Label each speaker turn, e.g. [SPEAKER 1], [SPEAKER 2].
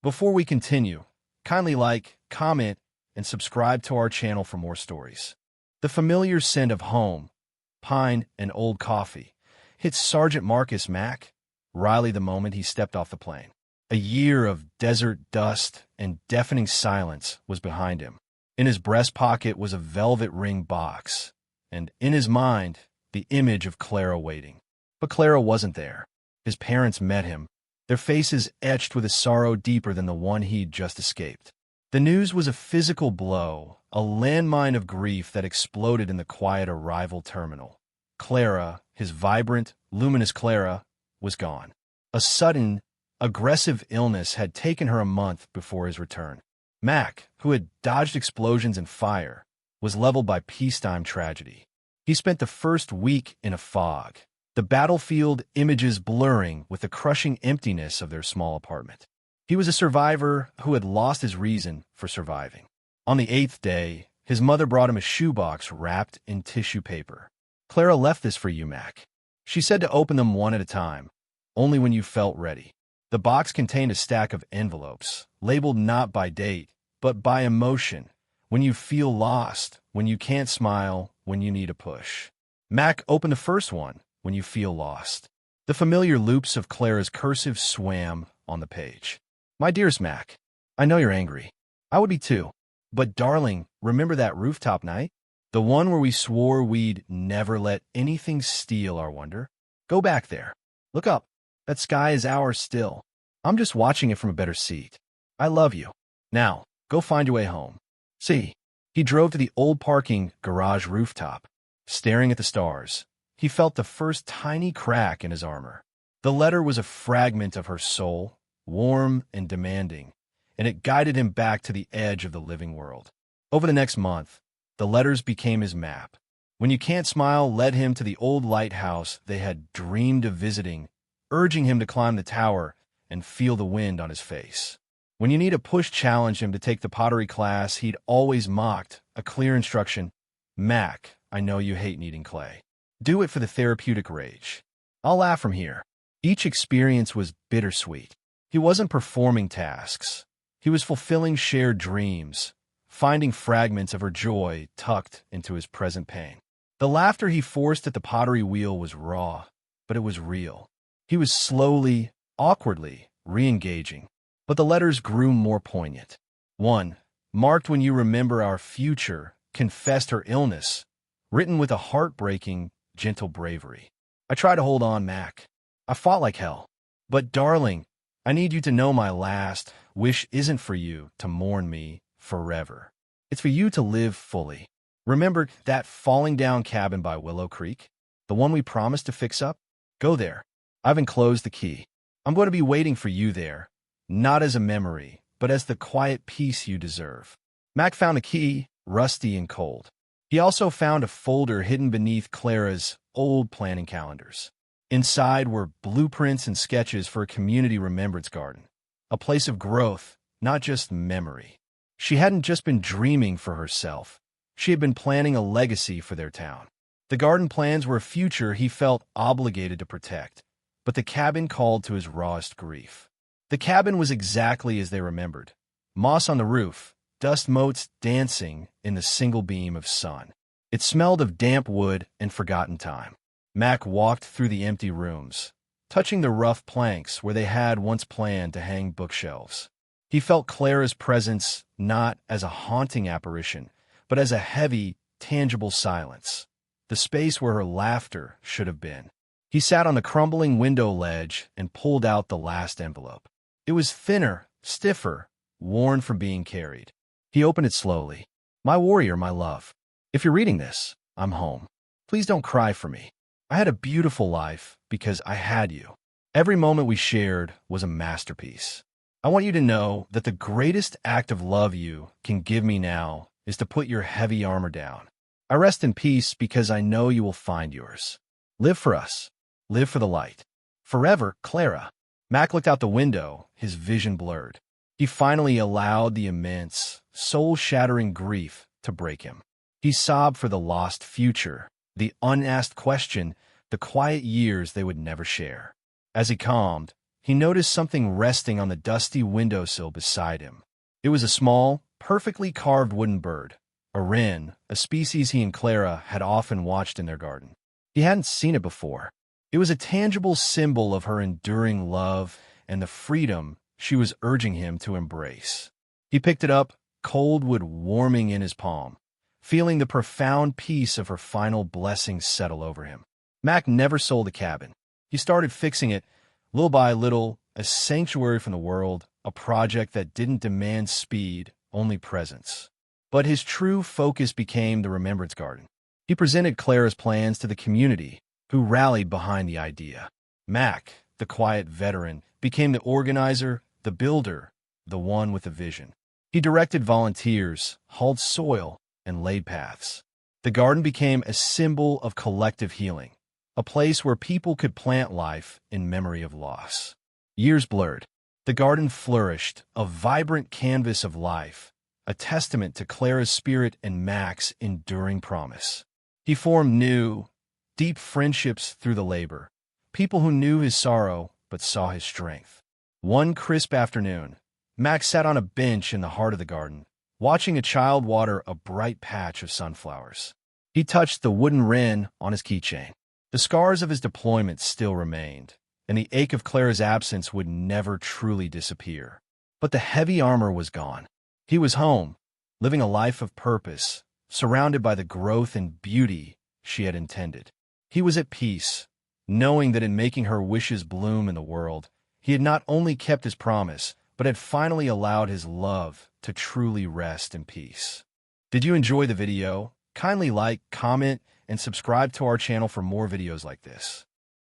[SPEAKER 1] Before we continue, kindly like, comment, and subscribe to our channel for more stories. The familiar scent of home, pine, and old coffee hit Sergeant Marcus Mack Riley the moment he stepped off the plane. A year of desert dust and deafening silence was behind him. In his breast pocket was a velvet ring box, and in his mind, the image of Clara waiting. But Clara wasn't there. His parents met him, their faces etched with a sorrow deeper than the one he'd just escaped. The news was a physical blow, a landmine of grief that exploded in the quiet arrival terminal. Clara, his vibrant, luminous Clara, was gone. A sudden, aggressive illness had taken her a month before his return. Mac, who had dodged explosions and fire, was leveled by peacetime tragedy. He spent the first week in a fog, the battlefield images blurring with the crushing emptiness of their small apartment. He was a survivor who had lost his reason for surviving. On the 8th day, his mother brought him a shoebox wrapped in tissue paper. "Clara left this for you, Mac. She said to open them one at a time, only when you felt ready." The box contained a stack of envelopes, labeled not by date, but by emotion. When you feel lost, when you can't smile, when you need a push. Mac opened the first one, when you feel lost. The familiar loops of Clara's cursive swam on the page. "My dearest Mac, I know you're angry. I would be too. But darling, remember that rooftop night? The one where we swore we'd never let anything steal our wonder? Go back there. Look up. That sky is ours still. I'm just watching it from a better seat. I love you. Now, go find your way home." See, he drove to the old parking garage rooftop. Staring at the stars, he felt the first tiny crack in his armor. The letter was a fragment of her soul, warm and demanding, and it guided him back to the edge of the living world. Over the next month, the letters became his map. When You Can't Smile led him to the old lighthouse they had dreamed of visiting, urging him to climb the tower and feel the wind on his face. When You Need a Push challenged him to take the pottery class he'd always mocked, a clear instruction: "Mac, I know you hate kneading clay. Do it for the therapeutic rage. I'll laugh from here." Each experience was bittersweet. He wasn't performing tasks. He was fulfilling shared dreams, finding fragments of her joy tucked into his present pain. The laughter he forced at the pottery wheel was raw, but it was real. He was slowly, awkwardly, re-engaging. But the letters grew more poignant. One, marked When You Remember Our Future, confessed her illness, written with a heartbreaking, gentle bravery. "I try to hold on, Mac. I fought like hell. But darling, I need you to know my last wish isn't for you to mourn me forever. It's for you to live fully. Remember that falling down cabin by Willow Creek? The one we promised to fix up? Go there. I've enclosed the key. I'm going to be waiting for you there, not as a memory, but as the quiet peace you deserve." Mac found a key, rusty and cold. He also found a folder hidden beneath Clara's old planning calendars. Inside were blueprints and sketches for a community remembrance garden, a place of growth, not just memory. She hadn't just been dreaming for herself. She had been planning a legacy for their town. The garden plans were a future he felt obligated to protect, but the cabin called to his rawest grief. The cabin was exactly as they remembered. Moss on the roof, dust motes dancing in the single beam of sun. It smelled of damp wood and forgotten time. Mac walked through the empty rooms, touching the rough planks where they had once planned to hang bookshelves. He felt Clara's presence not as a haunting apparition, but as a heavy, tangible silence, the space where her laughter should have been. He sat on the crumbling window ledge and pulled out the last envelope. It was thinner, stiffer, worn from being carried. He opened it slowly. "My warrior, my love. If you're reading this, I'm home. Please don't cry for me. I had a beautiful life because I had you. Every moment we shared was a masterpiece. I want you to know that the greatest act of love you can give me now is to put your heavy armor down. I rest in peace because I know you will find yours. Live for us. Live for the light. Forever, Clara." Mac looked out the window, his vision blurred. He finally allowed the immense, soul-shattering grief to break him. He sobbed for the lost future, the unasked question, the quiet years they would never share. As he calmed, he noticed something resting on the dusty windowsill beside him. It was a small, perfectly carved wooden bird, a wren, a species he and Clara had often watched in their garden. He hadn't seen it before. It was a tangible symbol of her enduring love and the freedom she was urging him to embrace. He picked it up, cold wood warming in his palm, feeling the profound peace of her final blessing settle over him. Mac never sold the cabin. He started fixing it, little by little, a sanctuary from the world, a project that didn't demand speed, only presence. But his true focus became the Remembrance Garden. He presented Clara's plans to the community, who rallied behind the idea. Mac, the quiet veteran, became the organizer, the builder, the one with a vision. He directed volunteers, hauled soil, and laid paths. The garden became a symbol of collective healing, a place where people could plant life in memory of loss. Years blurred. The garden flourished, a vibrant canvas of life, a testament to Clara's spirit and Mac's enduring promise. He formed new, deep friendships through the labor, people who knew his sorrow but saw his strength. One crisp afternoon, Mac sat on a bench in the heart of the garden, watching a child water a bright patch of sunflowers. He touched the wooden wren on his keychain. The scars of his deployment still remained, and the ache of Clara's absence would never truly disappear. But the heavy armor was gone. He was home, living a life of purpose, surrounded by the growth and beauty she had intended. He was at peace, knowing that in making her wishes bloom in the world, he had not only kept his promise, but had finally allowed his love to truly rest in peace. Did you enjoy the video? Kindly like, comment, and subscribe to our channel for more videos like this.